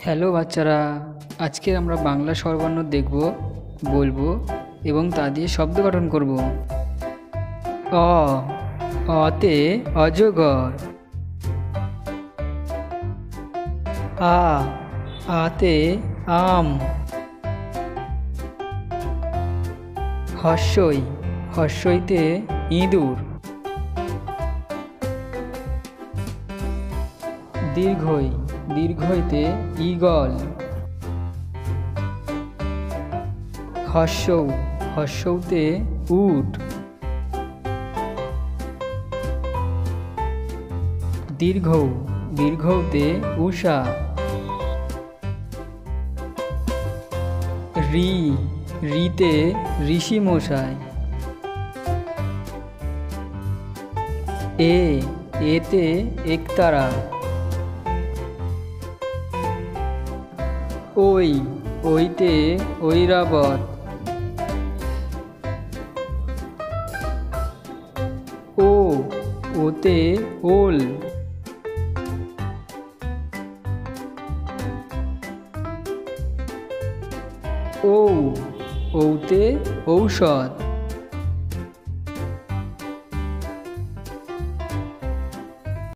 Hello বাচ্চারা, আজকে আমরা বাংলা স্বরবর্ণ দেখব, বলবো এবং তা দিয়ে শব্দ গঠন করব। অ অতে অজগর। আ আতে আম। হর্ষই হর্ষইতে ইঁদুর। দীর্ঘই দীর্ঘইতে ঈগল। হর্ষৌ হর্ষৌতে উট। দীর্ঘৌ দীর্ঘৌতে উষা। রি রিতে ঋষি মশাই। এতে একতারা। ওইতে ঐরাবত। ওতে ওল। ঔতে ঔষধ।